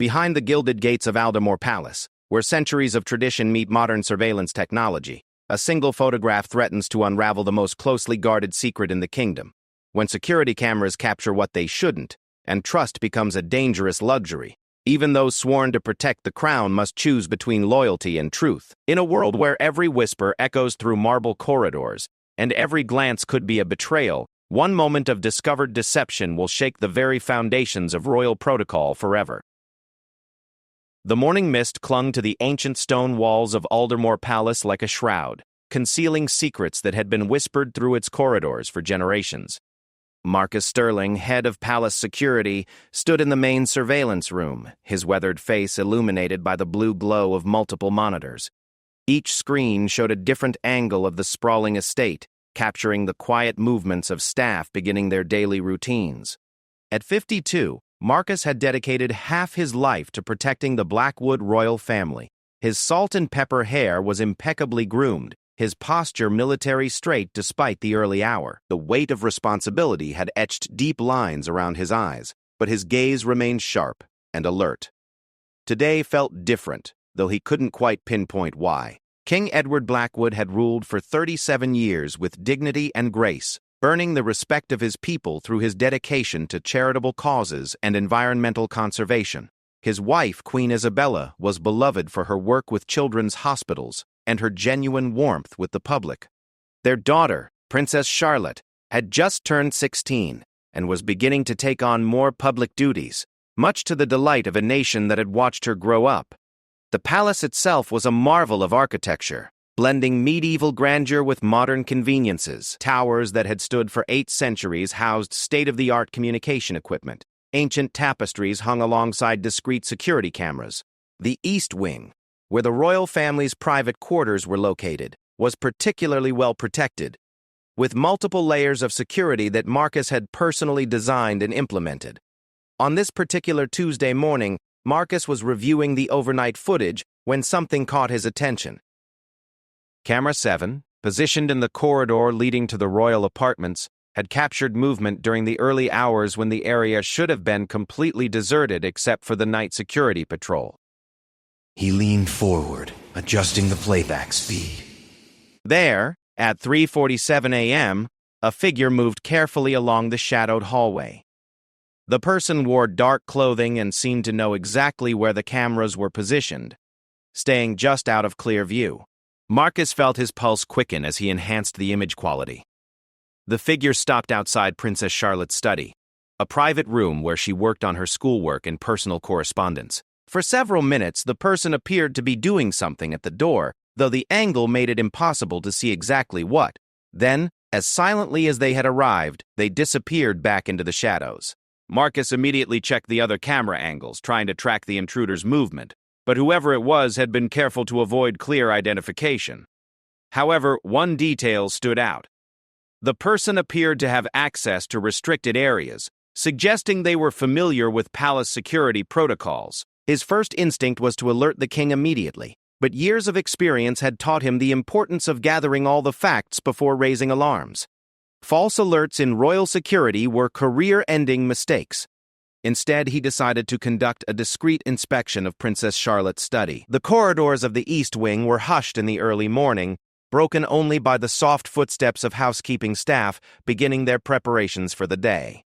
Behind the gilded gates of Aldemore Palace, where centuries of tradition meet modern surveillance technology, a single photograph threatens to unravel the most closely guarded secret in the kingdom. When security cameras capture what they shouldn't, and trust becomes a dangerous luxury, even those sworn to protect the crown must choose between loyalty and truth. In a world where every whisper echoes through marble corridors, and every glance could be a betrayal, one moment of discovered deception will shake the very foundations of royal protocol forever. The morning mist clung to the ancient stone walls of Aldermore Palace like a shroud, concealing secrets that had been whispered through its corridors for generations. Marcus Sterling, head of palace security, stood in the main surveillance room, his weathered face illuminated by the blue glow of multiple monitors. Each screen showed a different angle of the sprawling estate, capturing the quiet movements of staff beginning their daily routines. At 52, Marcus had dedicated half his life to protecting the Blackwood royal family. His salt and pepper hair was impeccably groomed, his posture military straight despite the early hour. The weight of responsibility had etched deep lines around his eyes, but his gaze remained sharp and alert. Today felt different, though he couldn't quite pinpoint why. King Edward Blackwood had ruled for 37 years with dignity and grace, earning the respect of his people through his dedication to charitable causes and environmental conservation. His wife, Queen Isabella, was beloved for her work with children's hospitals and her genuine warmth with the public. Their daughter, Princess Charlotte, had just turned 16 and was beginning to take on more public duties, much to the delight of a nation that had watched her grow up. The palace itself was a marvel of architecture, blending medieval grandeur with modern conveniences. Towers that had stood for 8 centuries housed state-of-the-art communication equipment. Ancient tapestries hung alongside discreet security cameras. The East Wing, where the royal family's private quarters were located, was particularly well protected, with multiple layers of security that Marcus had personally designed and implemented. On this particular Tuesday morning, Marcus was reviewing the overnight footage when something caught his attention. Camera 7, positioned in the corridor leading to the royal apartments, had captured movement during the early hours when the area should have been completely deserted except for the night security patrol. He leaned forward, adjusting the playback speed. There, at 3:47 a.m., a figure moved carefully along the shadowed hallway. The person wore dark clothing and seemed to know exactly where the cameras were positioned, staying just out of clear view. Marcus felt his pulse quicken as he enhanced the image quality. The figure stopped outside Princess Charlotte's study, a private room where she worked on her schoolwork and personal correspondence. For several minutes, the person appeared to be doing something at the door, though the angle made it impossible to see exactly what. Then, as silently as they had arrived, they disappeared back into the shadows. Marcus immediately checked the other camera angles, trying to track the intruder's movement, but whoever it was had been careful to avoid clear identification. However, one detail stood out. The person appeared to have access to restricted areas, suggesting they were familiar with palace security protocols. His first instinct was to alert the king immediately, but years of experience had taught him the importance of gathering all the facts before raising alarms. False alerts in royal security were career-ending mistakes. Instead, he decided to conduct a discreet inspection of Princess Charlotte's study. The corridors of the East Wing were hushed in the early morning, broken only by the soft footsteps of housekeeping staff beginning their preparations for the day.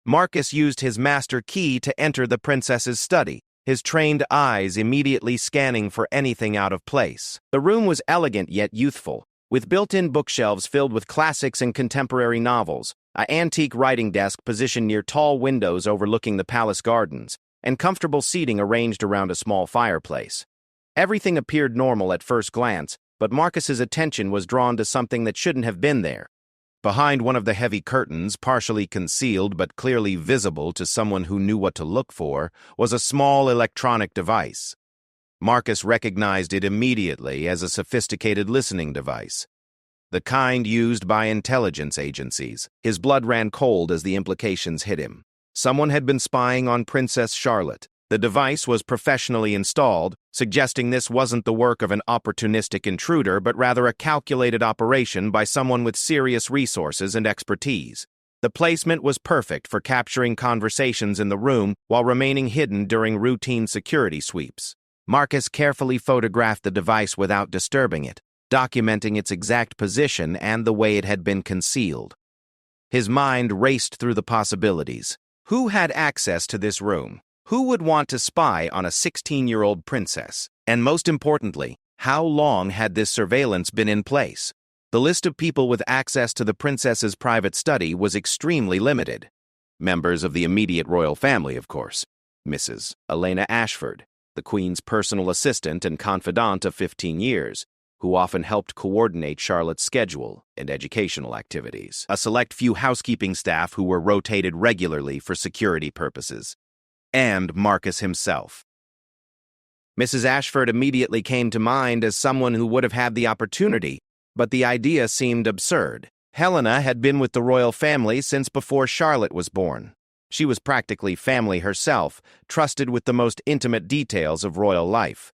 Marcus used his master key to enter the princess's study, his trained eyes immediately scanning for anything out of place. The room was elegant yet youthful, with built-in bookshelves filled with classics and contemporary novels, an antique writing desk positioned near tall windows overlooking the palace gardens, and comfortable seating arranged around a small fireplace. Everything appeared normal at first glance, but Marcus's attention was drawn to something that shouldn't have been there. Behind one of the heavy curtains, partially concealed but clearly visible to someone who knew what to look for, was a small electronic device. Marcus recognized it immediately as a sophisticated listening device, the kind used by intelligence agencies. His blood ran cold as the implications hit him. Someone had been spying on Princess Charlotte. The device was professionally installed, suggesting this wasn't the work of an opportunistic intruder, but rather a calculated operation by someone with serious resources and expertise. The placement was perfect for capturing conversations in the room while remaining hidden during routine security sweeps. Marcus carefully photographed the device without disturbing it, documenting its exact position and the way it had been concealed. His mind raced through the possibilities. Who had access to this room? Who would want to spy on a 16-year-old princess? And most importantly, how long had this surveillance been in place? The list of people with access to the princess's private study was extremely limited. Members of the immediate royal family, of course. Mrs. Elena Ashford, the Queen's personal assistant and confidant of 15 years, who often helped coordinate Charlotte's schedule and educational activities. A select few housekeeping staff who were rotated regularly for security purposes. And Marcus himself. Mrs. Ashford immediately came to mind as someone who would have had the opportunity, but the idea seemed absurd. Helena had been with the royal family since before Charlotte was born. She was practically family herself, trusted with the most intimate details of royal life.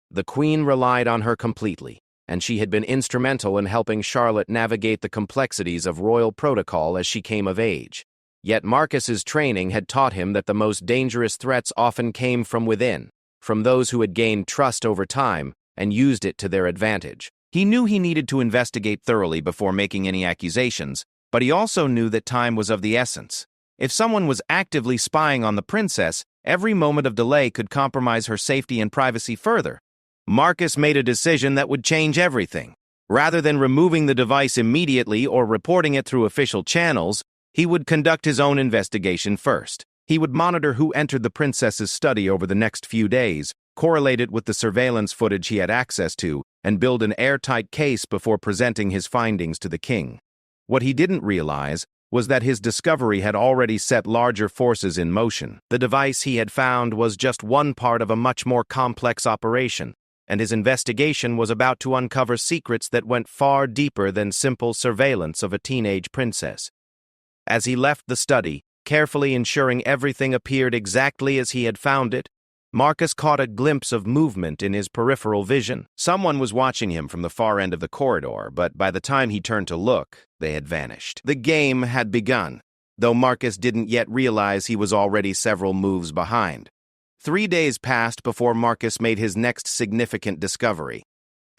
The Queen relied on her completely, and she had been instrumental in helping Charlotte navigate the complexities of royal protocol as she came of age. Yet Marcus's training had taught him that the most dangerous threats often came from within, from those who had gained trust over time and used it to their advantage. He knew he needed to investigate thoroughly before making any accusations, but he also knew that time was of the essence. If someone was actively spying on the princess, every moment of delay could compromise her safety and privacy further. Marcus made a decision that would change everything. Rather than removing the device immediately or reporting it through official channels, he would conduct his own investigation first. He would monitor who entered the princess's study over the next few days, correlate it with the surveillance footage he had access to, and build an airtight case before presenting his findings to the king. What he didn't realize was that his discovery had already set larger forces in motion. The device he had found was just one part of a much more complex operation, and his investigation was about to uncover secrets that went far deeper than simple surveillance of a teenage princess. As he left the study, carefully ensuring everything appeared exactly as he had found it, Marcus caught a glimpse of movement in his peripheral vision. Someone was watching him from the far end of the corridor, but by the time he turned to look, they had vanished. The game had begun, though Marcus didn't yet realize he was already several moves behind. 3 days passed before Marcus made his next significant discovery.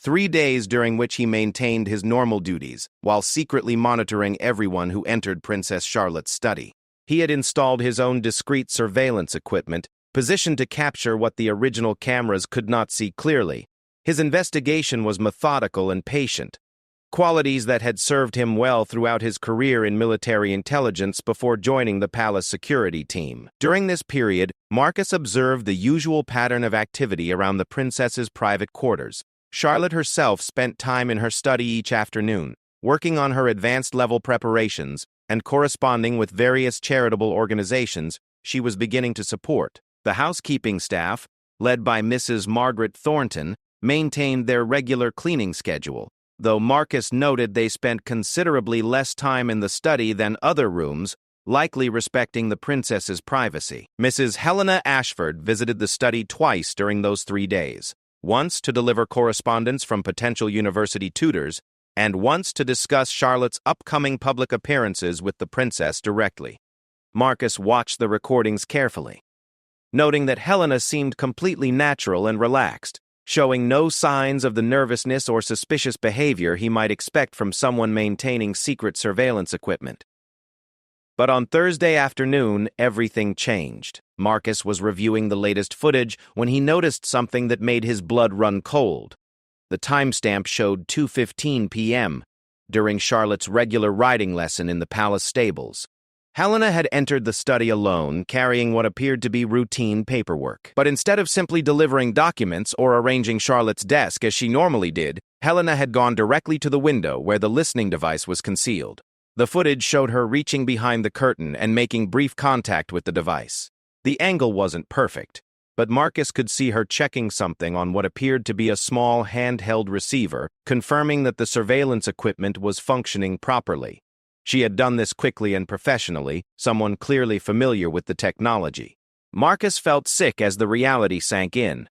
3 days during which he maintained his normal duties, while secretly monitoring everyone who entered Princess Charlotte's study. He had installed his own discreet surveillance equipment, positioned to capture what the original cameras could not see clearly. His investigation was methodical and patient, qualities that had served him well throughout his career in military intelligence before joining the palace security team. During this period, Marcus observed the usual pattern of activity around the princess's private quarters. Charlotte herself spent time in her study each afternoon, working on her advanced-level preparations and corresponding with various charitable organizations she was beginning to support. The housekeeping staff, led by Mrs. Margaret Thornton, maintained their regular cleaning schedule, though Marcus noted they spent considerably less time in the study than other rooms, likely respecting the princess's privacy. Mrs. Helena Ashford visited the study twice during those 3 days, once to deliver correspondence from potential university tutors, and once to discuss Charlotte's upcoming public appearances with the princess directly. Marcus watched the recordings carefully, noting that Helena seemed completely natural and relaxed, showing no signs of the nervousness or suspicious behavior he might expect from someone maintaining secret surveillance equipment. But on Thursday afternoon, everything changed. Marcus was reviewing the latest footage when he noticed something that made his blood run cold. The timestamp showed 2:15 p.m., during Charlotte's regular riding lesson in the palace stables. Helena had entered the study alone, carrying what appeared to be routine paperwork. But instead of simply delivering documents or arranging Charlotte's desk as she normally did, Helena had gone directly to the window where the listening device was concealed. The footage showed her reaching behind the curtain and making brief contact with the device. The angle wasn't perfect, but Marcus could see her checking something on what appeared to be a small handheld receiver, confirming that the surveillance equipment was functioning properly. She had done this quickly and professionally, someone clearly familiar with the technology. Marcus felt sick as the reality sank in.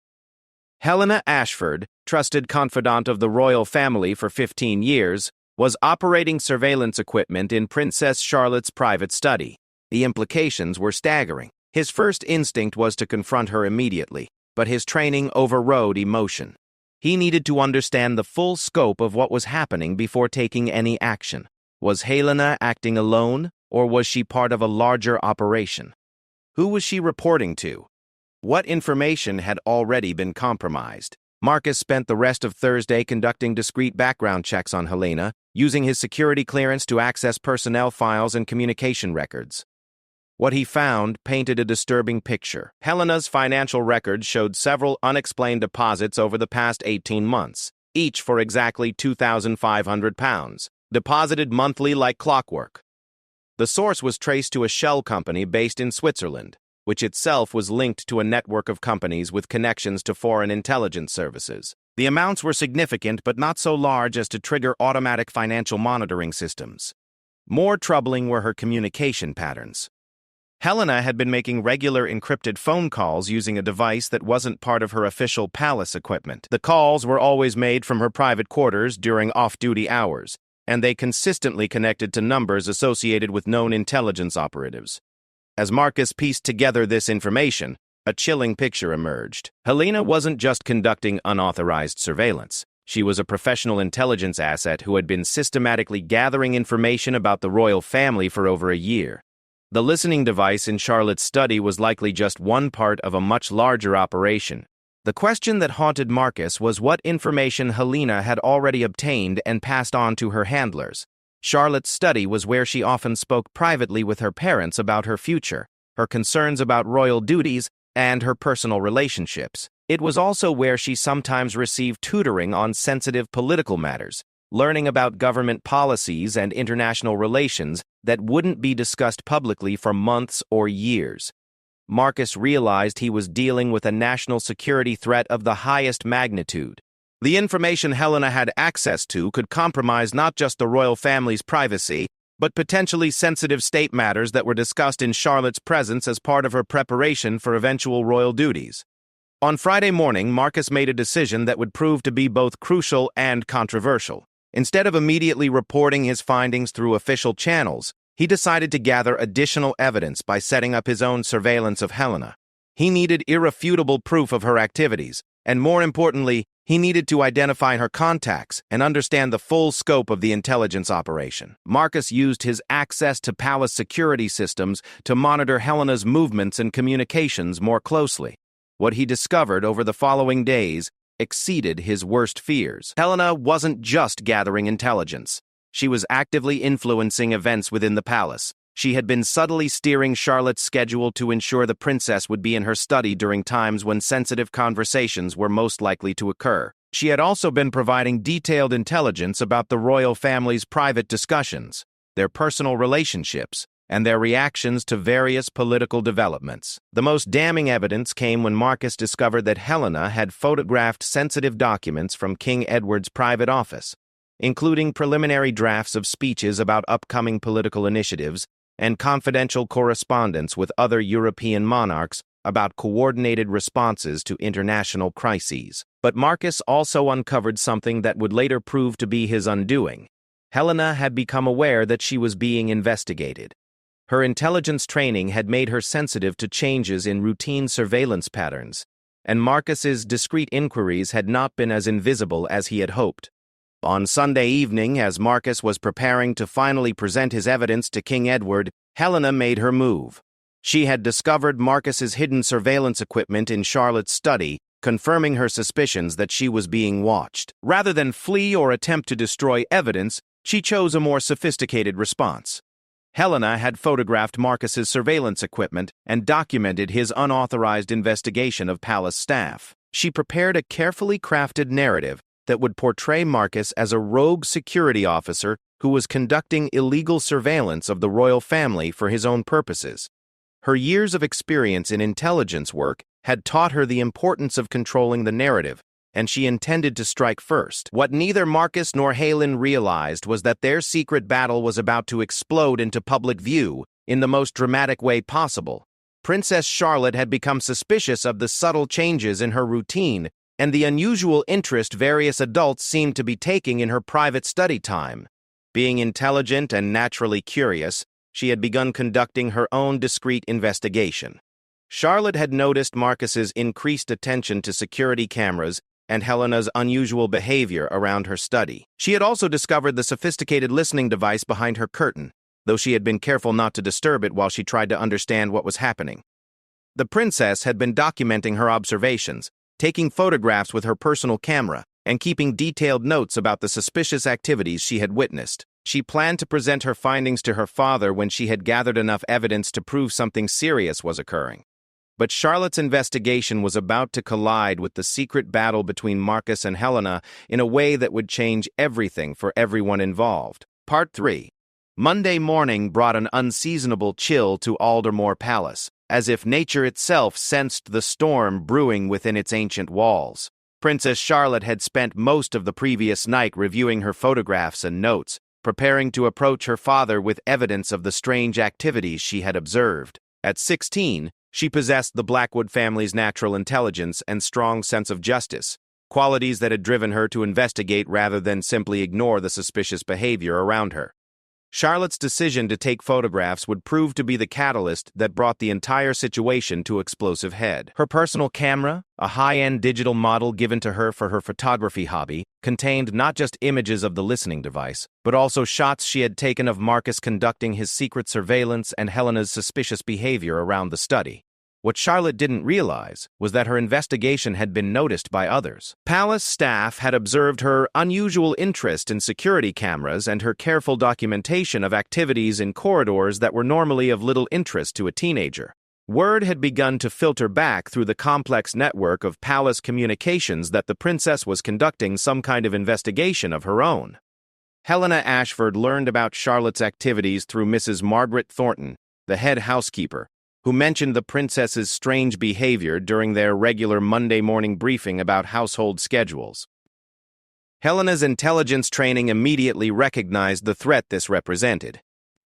Helena Ashford, trusted confidant of the royal family for 15 years, was operating surveillance equipment in Princess Charlotte's private study. The implications were staggering. His first instinct was to confront her immediately, but his training overrode emotion. He needed to understand the full scope of what was happening before taking any action. Was Helena acting alone, or was she part of a larger operation? Who was she reporting to? What information had already been compromised? Marcus spent the rest of Thursday conducting discreet background checks on Helena, using his security clearance to access personnel files and communication records. What he found painted a disturbing picture. Helena's financial records showed several unexplained deposits over the past 18 months, each for exactly £2,500, deposited monthly like clockwork. The source was traced to a shell company based in Switzerland, which itself was linked to a network of companies with connections to foreign intelligence services. The amounts were significant but not so large as to trigger automatic financial monitoring systems. More troubling were her communication patterns. Helena had been making regular encrypted phone calls using a device that wasn't part of her official palace equipment. The calls were always made from her private quarters during off-duty hours, and they consistently connected to numbers associated with known intelligence operatives. As Marcus pieced together this information, a chilling picture emerged. Helena wasn't just conducting unauthorized surveillance. She was a professional intelligence asset who had been systematically gathering information about the royal family for over a year. The listening device in Charlotte's study was likely just one part of a much larger operation. The question that haunted Marcus was what information Helena had already obtained and passed on to her handlers. Charlotte's study was where she often spoke privately with her parents about her future, her concerns about royal duties, and her personal relationships. It was also where she sometimes received tutoring on sensitive political matters, learning about government policies and international relations that wouldn't be discussed publicly for months or years. Marcus realized he was dealing with a national security threat of the highest magnitude. The information Helena had access to could compromise not just the royal family's privacy, but potentially sensitive state matters that were discussed in Charlotte's presence as part of her preparation for eventual royal duties. On Friday morning, Marcus made a decision that would prove to be both crucial and controversial. Instead of immediately reporting his findings through official channels, he decided to gather additional evidence by setting up his own surveillance of Helena. He needed irrefutable proof of her activities, and more importantly, he needed to identify her contacts and understand the full scope of the intelligence operation. Marcus used his access to palace security systems to monitor Helena's movements and communications more closely. What he discovered over the following days exceeded his worst fears. Helena wasn't just gathering intelligence. She was actively influencing events within the palace. She had been subtly steering Charlotte's schedule to ensure the princess would be in her study during times when sensitive conversations were most likely to occur. She had also been providing detailed intelligence about the royal family's private discussions, their personal relationships, and their reactions to various political developments. The most damning evidence came when Marcus discovered that Helena had photographed sensitive documents from King Edward's private office, including preliminary drafts of speeches about upcoming political initiatives and confidential correspondence with other European monarchs about coordinated responses to international crises. But Marcus also uncovered something that would later prove to be his undoing. Helena had become aware that she was being investigated. Her intelligence training had made her sensitive to changes in routine surveillance patterns, and Marcus's discreet inquiries had not been as invisible as he had hoped. On Sunday evening, as Marcus was preparing to finally present his evidence to King Edward, Helena made her move. She had discovered Marcus's hidden surveillance equipment in Charlotte's study, confirming her suspicions that she was being watched. Rather than flee or attempt to destroy evidence, she chose a more sophisticated response. Helena had photographed Marcus's surveillance equipment and documented his unauthorized investigation of palace staff. She prepared a carefully crafted narrative that would portray Marcus as a rogue security officer who was conducting illegal surveillance of the royal family for his own purposes. Her years of experience in intelligence work had taught her the importance of controlling the narrative, and she intended to strike first. What neither Marcus nor Helen realized was that their secret battle was about to explode into public view in the most dramatic way possible. Princess Charlotte had become suspicious of the subtle changes in her routine and the unusual interest various adults seemed to be taking in her private study time. Being intelligent and naturally curious, she had begun conducting her own discreet investigation. Charlotte had noticed Marcus's increased attention to security cameras and Helena's unusual behavior around her study. She had also discovered the sophisticated listening device behind her curtain, though she had been careful not to disturb it while she tried to understand what was happening. The princess had been documenting her observations, taking photographs with her personal camera, and keeping detailed notes about the suspicious activities she had witnessed. She planned to present her findings to her father when she had gathered enough evidence to prove something serious was occurring. But Charlotte's investigation was about to collide with the secret battle between Marcus and Helena in a way that would change everything for everyone involved. Part 3. Monday morning brought an unseasonable chill to Aldermore Palace, as if nature itself sensed the storm brewing within its ancient walls. Princess Charlotte had spent most of the previous night reviewing her photographs and notes, preparing to approach her father with evidence of the strange activities she had observed. At 16, she possessed the Blackwood family's natural intelligence and strong sense of justice, qualities that had driven her to investigate rather than simply ignore the suspicious behavior around her. Charlotte's decision to take photographs would prove to be the catalyst that brought the entire situation to explosive head. Her personal camera, a high-end digital model given to her for her photography hobby, contained not just images of the listening device, but also shots she had taken of Marcus conducting his secret surveillance and Helena's suspicious behavior around the study. What Charlotte didn't realize was that her investigation had been noticed by others. Palace staff had observed her unusual interest in security cameras and her careful documentation of activities in corridors that were normally of little interest to a teenager. Word had begun to filter back through the complex network of palace communications that the princess was conducting some kind of investigation of her own. Helena Ashford learned about Charlotte's activities through Mrs. Margaret Thornton, the head housekeeper, who mentioned the princess's strange behavior during their regular Monday morning briefing about household schedules. Helena's intelligence training immediately recognized the threat this represented.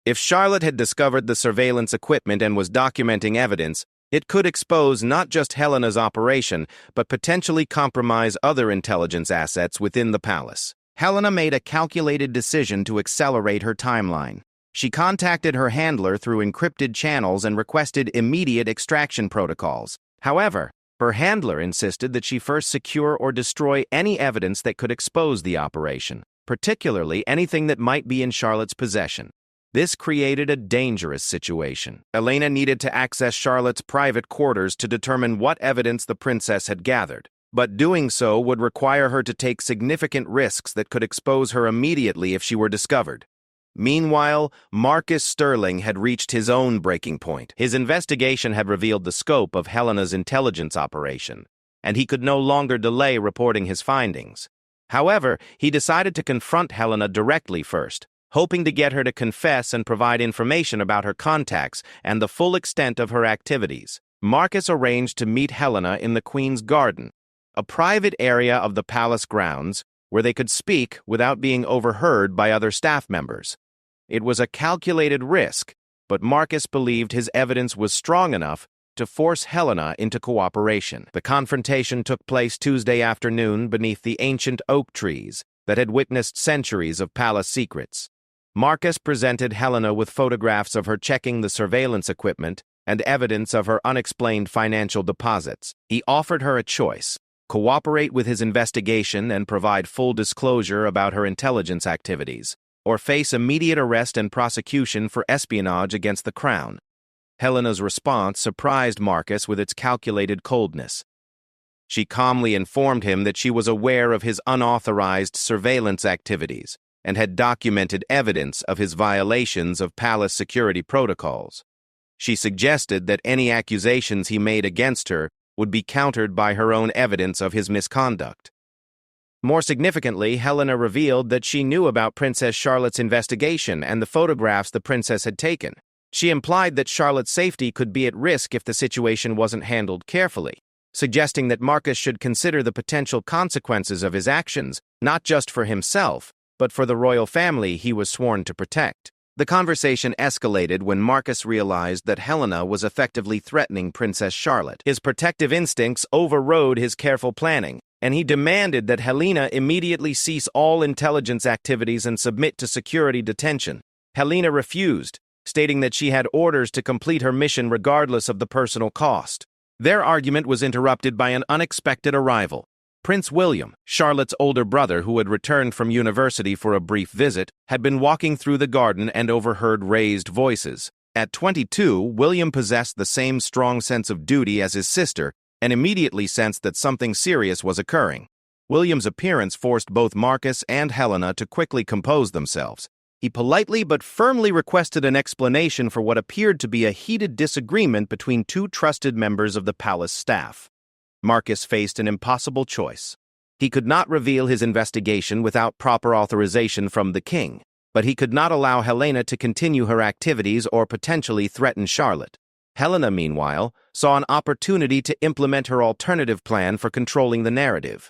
If Charlotte had discovered the surveillance equipment and was documenting evidence, it could expose not just Helena's operation, but potentially compromise other intelligence assets within the palace. Helena made a calculated decision to accelerate her timeline. She contacted her handler through encrypted channels and requested immediate extraction protocols. However, her handler insisted that she first secure or destroy any evidence that could expose the operation, particularly anything that might be in Charlotte's possession. This created a dangerous situation. Elena needed to access Charlotte's private quarters to determine what evidence the princess had gathered, but doing so would require her to take significant risks that could expose her immediately if she were discovered. Meanwhile, Marcus Sterling had reached his own breaking point. His investigation had revealed the scope of Helena's intelligence operation, and he could no longer delay reporting his findings. However, he decided to confront Helena directly first, hoping to get her to confess and provide information about her contacts and the full extent of her activities. Marcus arranged to meet Helena in the Queen's Garden, a private area of the palace grounds where they could speak without being overheard by other staff members. It was a calculated risk, but Marcus believed his evidence was strong enough to force Helena into cooperation. The confrontation took place Tuesday afternoon beneath the ancient oak trees that had witnessed centuries of palace secrets. Marcus presented Helena with photographs of her checking the surveillance equipment and evidence of her unexplained financial deposits. He offered her a choice: cooperate with his investigation and provide full disclosure about her intelligence activities, or face immediate arrest and prosecution for espionage against the crown. Helena's response surprised Marcus with its calculated coldness. She calmly informed him that she was aware of his unauthorized surveillance activities and had documented evidence of his violations of palace security protocols. She suggested that any accusations he made against her would be countered by her own evidence of his misconduct. More significantly, Helena revealed that she knew about Princess Charlotte's investigation and the photographs the princess had taken. She implied that Charlotte's safety could be at risk if the situation wasn't handled carefully, suggesting that Marcus should consider the potential consequences of his actions, not just for himself, but for the royal family he was sworn to protect. The conversation escalated when Marcus realized that Helena was effectively threatening Princess Charlotte. His protective instincts overrode his careful planning, and he demanded that Helena immediately cease all intelligence activities and submit to security detention. Helena refused, stating that she had orders to complete her mission regardless of the personal cost. Their argument was interrupted by an unexpected arrival. Prince William, Charlotte's older brother who had returned from university for a brief visit, had been walking through the garden and overheard raised voices. At 22, William possessed the same strong sense of duty as his sister and immediately sensed that something serious was occurring. William's appearance forced both Marcus and Helena to quickly compose themselves. He politely but firmly requested an explanation for what appeared to be a heated disagreement between two trusted members of the palace staff. Marcus faced an impossible choice. He could not reveal his investigation without proper authorization from the king, but he could not allow Helena to continue her activities or potentially threaten Charlotte. Helena, meanwhile, saw an opportunity to implement her alternative plan for controlling the narrative.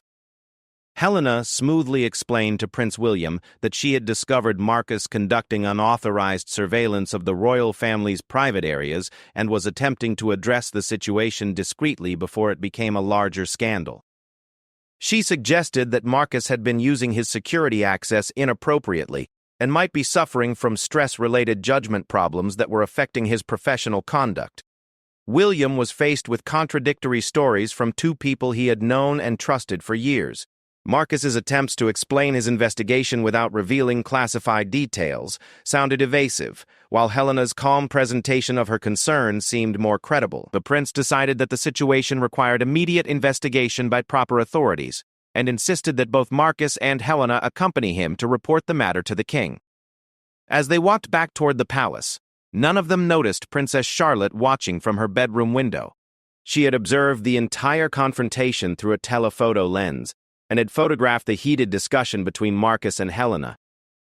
Helena smoothly explained to Prince William that she had discovered Marcus conducting unauthorized surveillance of the royal family's private areas and was attempting to address the situation discreetly before it became a larger scandal. She suggested that Marcus had been using his security access inappropriately and might be suffering from stress-related judgment problems that were affecting his professional conduct. William was faced with contradictory stories from two people he had known and trusted for years. Marcus's attempts to explain his investigation without revealing classified details sounded evasive, while Helena's calm presentation of her concerns seemed more credible. The prince decided that the situation required immediate investigation by proper authorities, and insisted that both Marcus and Helena accompany him to report the matter to the king. As they walked back toward the palace, none of them noticed Princess Charlotte watching from her bedroom window. She had observed the entire confrontation through a telephoto lens, and had photographed the heated discussion between Marcus and Helena.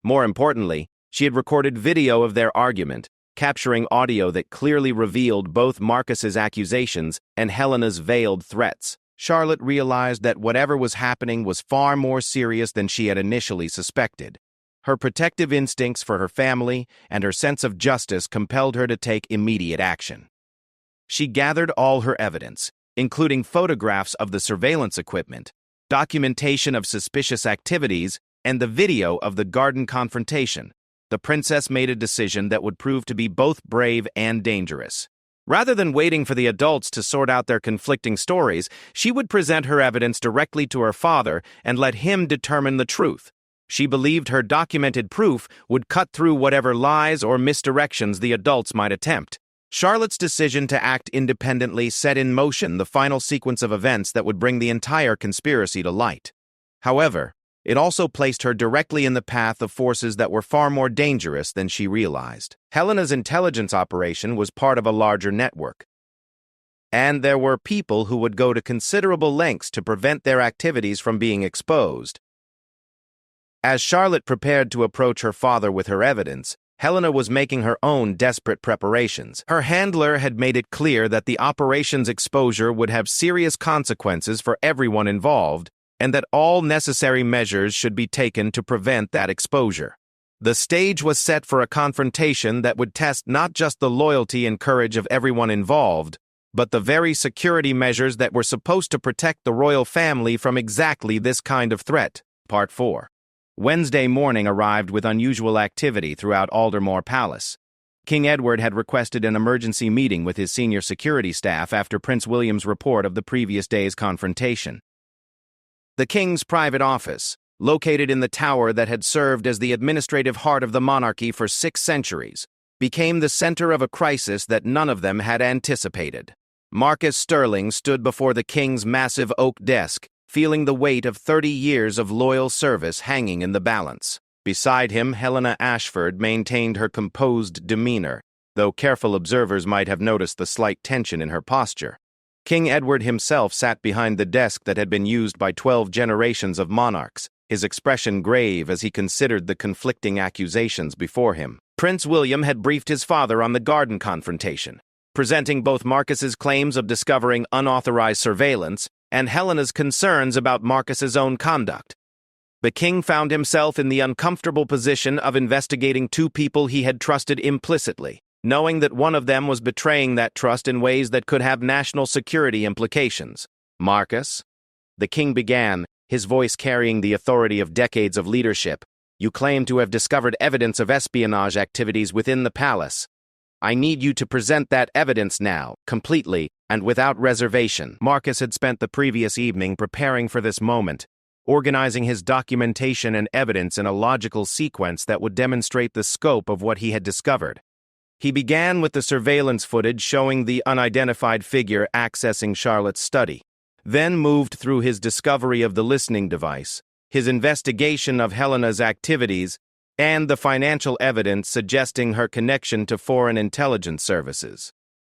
More importantly, she had recorded video of their argument, capturing audio that clearly revealed both Marcus's accusations and Helena's veiled threats. Charlotte realized that whatever was happening was far more serious than she had initially suspected. Her protective instincts for her family and her sense of justice compelled her to take immediate action. She gathered all her evidence, including photographs of the surveillance equipment, documentation of suspicious activities, and the video of the garden confrontation. The princess made a decision that would prove to be both brave and dangerous. Rather than waiting for the adults to sort out their conflicting stories, she would present her evidence directly to her father and let him determine the truth. She believed her documented proof would cut through whatever lies or misdirections the adults might attempt. Charlotte's decision to act independently set in motion the final sequence of events that would bring the entire conspiracy to light. However, it also placed her directly in the path of forces that were far more dangerous than she realized. Helena's intelligence operation was part of a larger network, and there were people who would go to considerable lengths to prevent their activities from being exposed. As Charlotte prepared to approach her father with her evidence, Helena was making her own desperate preparations. Her handler had made it clear that the operation's exposure would have serious consequences for everyone involved, and that all necessary measures should be taken to prevent that exposure. The stage was set for a confrontation that would test not just the loyalty and courage of everyone involved, but the very security measures that were supposed to protect the royal family from exactly this kind of threat. Part 4. Wednesday morning arrived with unusual activity throughout Aldermore Palace. King Edward had requested an emergency meeting with his senior security staff after Prince William's report of the previous day's confrontation. The king's private office, located in the tower that had served as the administrative heart of the monarchy for 6 centuries, became the center of a crisis that none of them had anticipated. Marcus Sterling stood before the king's massive oak desk, feeling the weight of 30 years of loyal service hanging in the balance. Beside him, Helena Ashford maintained her composed demeanor, though careful observers might have noticed the slight tension in her posture. King Edward himself sat behind the desk that had been used by 12 generations of monarchs, his expression grave as he considered the conflicting accusations before him. Prince William had briefed his father on the garden confrontation, presenting both Marcus's claims of discovering unauthorized surveillance and Helena's concerns about Marcus's own conduct. The king found himself in the uncomfortable position of investigating 2 people he had trusted implicitly, knowing that one of them was betraying that trust in ways that could have national security implications. Marcus, The king began, his voice carrying the authority of decades of leadership. You claim to have discovered evidence of espionage activities within the palace. I need you to present that evidence now, completely, and without reservation. Marcus had spent the previous evening preparing for this moment, organizing his documentation and evidence in a logical sequence that would demonstrate the scope of what he had discovered. He began with the surveillance footage showing the unidentified figure accessing Charlotte's study, then moved through his discovery of the listening device, his investigation of Helena's activities, and the financial evidence suggesting her connection to foreign intelligence services.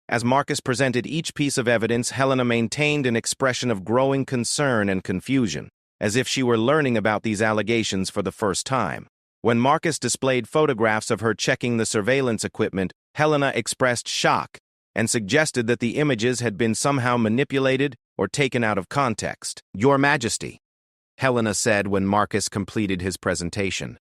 As Marcus presented each piece of evidence, Helena maintained an expression of growing concern and confusion, as if she were learning about these allegations for the first time. When Marcus displayed photographs of her checking the surveillance equipment, Helena expressed shock and suggested that the images had been somehow manipulated or taken out of context. Your Majesty, Helena said when Marcus completed his presentation,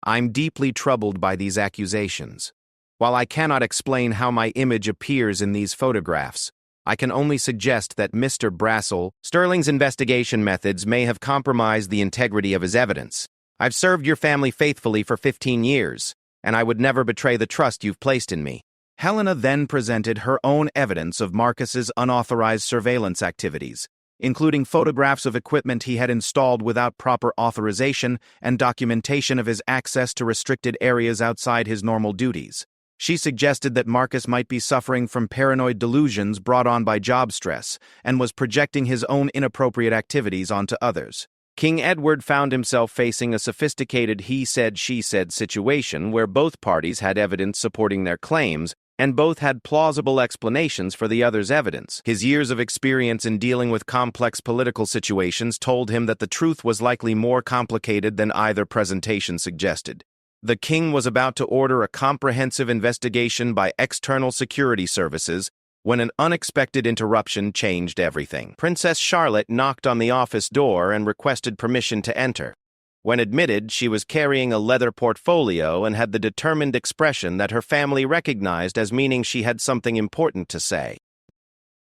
I'm deeply troubled by these accusations. While I cannot explain how my image appears in these photographs, I can only suggest that Mr. Sterling's investigation methods may have compromised the integrity of his evidence. I've served your family faithfully for 15 years, and I would never betray the trust you've placed in me. Helena then presented her own evidence of Marcus's unauthorized surveillance activities, including photographs of equipment he had installed without proper authorization and documentation of his access to restricted areas outside his normal duties. She suggested that Marcus might be suffering from paranoid delusions brought on by job stress and was projecting his own inappropriate activities onto others. King Edward found himself facing a sophisticated he-said-she-said situation where both parties had evidence supporting their claims, and both had plausible explanations for the other's evidence. His years of experience in dealing with complex political situations told him that the truth was likely more complicated than either presentation suggested. The king was about to order a comprehensive investigation by external security services when an unexpected interruption changed everything. Princess Charlotte knocked on the office door and requested permission to enter. When admitted, she was carrying a leather portfolio and had the determined expression that her family recognized as meaning she had something important to say.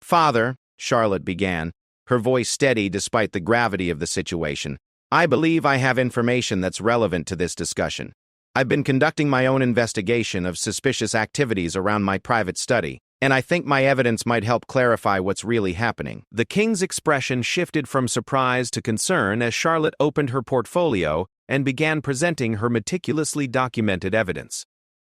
Father, Charlotte began, her voice steady despite the gravity of the situation, I believe I have information that's relevant to this discussion. I've been conducting my own investigation of suspicious activities around my private study, and I think my evidence might help clarify what's really happening. The king's expression shifted from surprise to concern as Charlotte opened her portfolio and began presenting her meticulously documented evidence.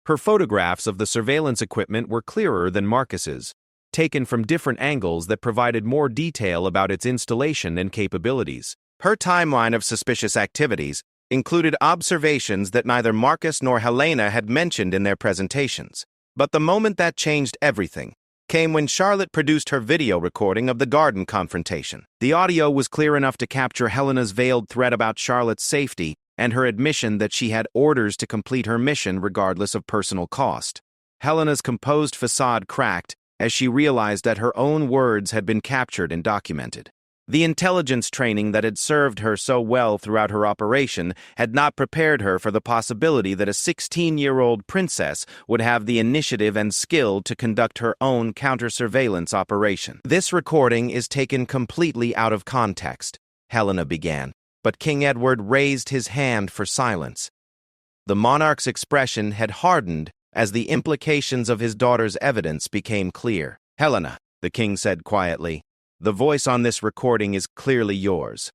Her photographs of the surveillance equipment were clearer than Marcus's, taken from different angles that provided more detail about its installation and capabilities. Her timeline of suspicious activities included observations that neither Marcus nor Helena had mentioned in their presentations. But the moment that changed everything came when Charlotte produced her video recording of the garden confrontation. The audio was clear enough to capture Helena's veiled threat about Charlotte's safety and her admission that she had orders to complete her mission regardless of personal cost. Helena's composed facade cracked as she realized that her own words had been captured and documented. The intelligence training that had served her so well throughout her operation had not prepared her for the possibility that a 16-year-old princess would have the initiative and skill to conduct her own counter-surveillance operation. This recording is taken completely out of context, Helena began, but King Edward raised his hand for silence. The monarch's expression had hardened as the implications of his daughter's evidence became clear. Helena, the king said quietly, the voice on this recording is clearly yours.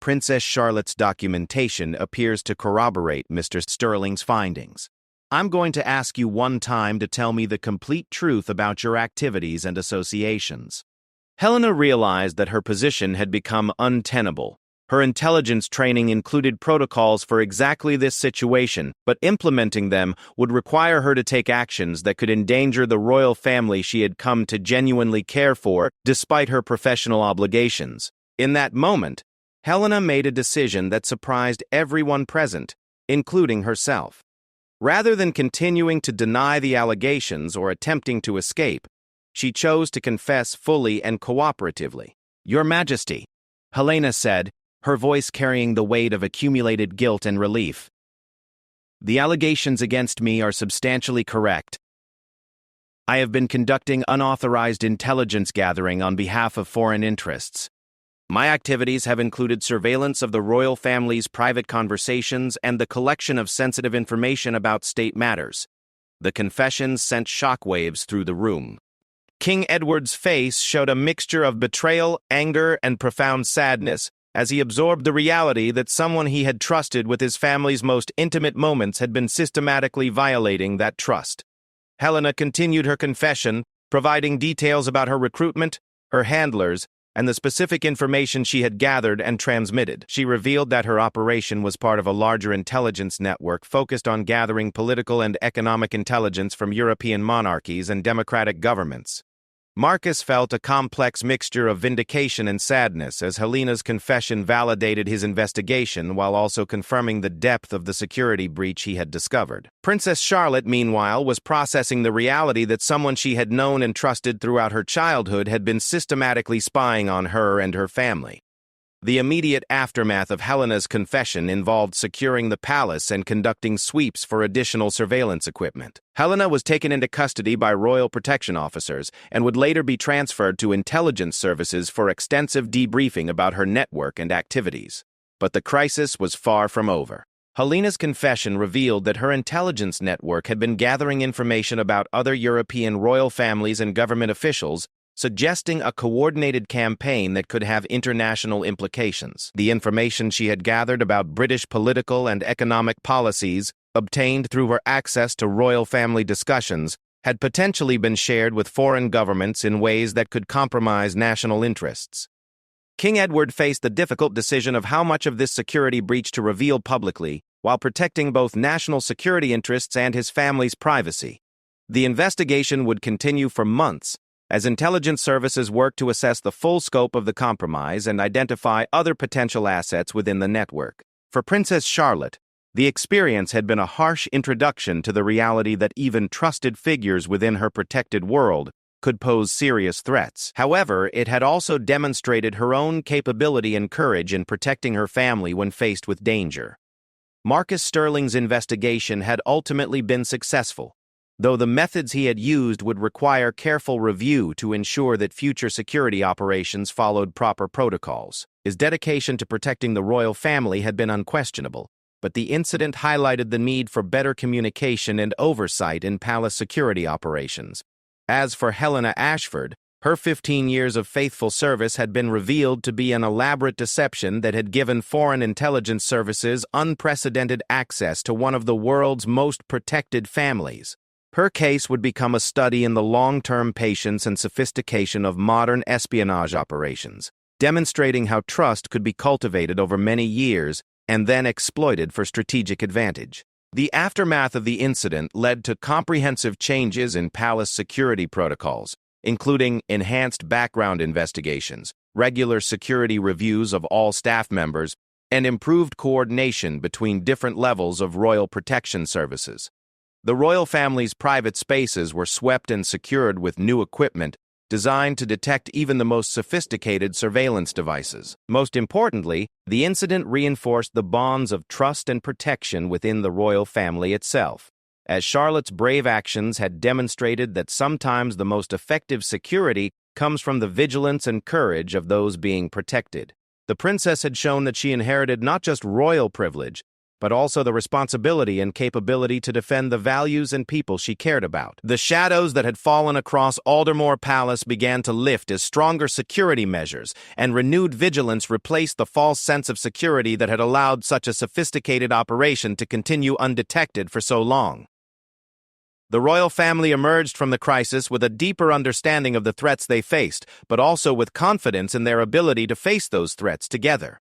Princess Charlotte's documentation appears to corroborate Mr. Sterling's findings. I'm going to ask you one time to tell me the complete truth about your activities and associations. Helena realized that her position had become untenable. Her intelligence training included protocols for exactly this situation, but implementing them would require her to take actions that could endanger the royal family she had come to genuinely care for, despite her professional obligations. In that moment, Helena made a decision that surprised everyone present, including herself. Rather than continuing to deny the allegations or attempting to escape, she chose to confess fully and cooperatively. Your Majesty, Helena said, her voice carrying the weight of accumulated guilt and relief. The allegations against me are substantially correct. I have been conducting unauthorized intelligence gathering on behalf of foreign interests. My activities have included surveillance of the royal family's private conversations and the collection of sensitive information about state matters. The confessions sent shockwaves through the room. King Edward's face showed a mixture of betrayal, anger, and profound sadness as he absorbed the reality that someone he had trusted with his family's most intimate moments had been systematically violating that trust. Helena continued her confession, providing details about her recruitment, her handlers, and the specific information she had gathered and transmitted. She revealed that her operation was part of a larger intelligence network focused on gathering political and economic intelligence from European monarchies and democratic governments. Marcus felt a complex mixture of vindication and sadness as Helena's confession validated his investigation while also confirming the depth of the security breach he had discovered. Princess Charlotte, meanwhile, was processing the reality that someone she had known and trusted throughout her childhood had been systematically spying on her and her family. The immediate aftermath of Helena's confession involved securing the palace and conducting sweeps for additional surveillance equipment. Helena was taken into custody by royal protection officers and would later be transferred to intelligence services for extensive debriefing about her network and activities. But the crisis was far from over. Helena's confession revealed that her intelligence network had been gathering information about other European royal families and government officials, suggesting a coordinated campaign that could have international implications. The information she had gathered about British political and economic policies, obtained through her access to royal family discussions, had potentially been shared with foreign governments in ways that could compromise national interests. King Edward faced the difficult decision of how much of this security breach to reveal publicly, while protecting both national security interests and his family's privacy. The investigation would continue for months, as intelligence services worked to assess the full scope of the compromise and identify other potential assets within the network. For Princess Charlotte, the experience had been a harsh introduction to the reality that even trusted figures within her protected world could pose serious threats. However, it had also demonstrated her own capability and courage in protecting her family when faced with danger. Marcus Sterling's investigation had ultimately been successful, though the methods he had used would require careful review to ensure that future security operations followed proper protocols. His dedication to protecting the royal family had been unquestionable, but the incident highlighted the need for better communication and oversight in palace security operations. As for Helena Ashford, her 15 years of faithful service had been revealed to be an elaborate deception that had given foreign intelligence services unprecedented access to one of the world's most protected families. Her case would become a study in the long-term patience and sophistication of modern espionage operations, demonstrating how trust could be cultivated over many years and then exploited for strategic advantage. The aftermath of the incident led to comprehensive changes in palace security protocols, including enhanced background investigations, regular security reviews of all staff members, and improved coordination between different levels of royal protection services. The royal family's private spaces were swept and secured with new equipment designed to detect even the most sophisticated surveillance devices. Most importantly, the incident reinforced the bonds of trust and protection within the royal family itself, as Charlotte's brave actions had demonstrated that sometimes the most effective security comes from the vigilance and courage of those being protected. The princess had shown that she inherited not just royal privilege, but also the responsibility and capability to defend the values and people she cared about. The shadows that had fallen across Aldermore Palace began to lift as stronger security measures and renewed vigilance replaced the false sense of security that had allowed such a sophisticated operation to continue undetected for so long. The royal family emerged from the crisis with a deeper understanding of the threats they faced, but also with confidence in their ability to face those threats together.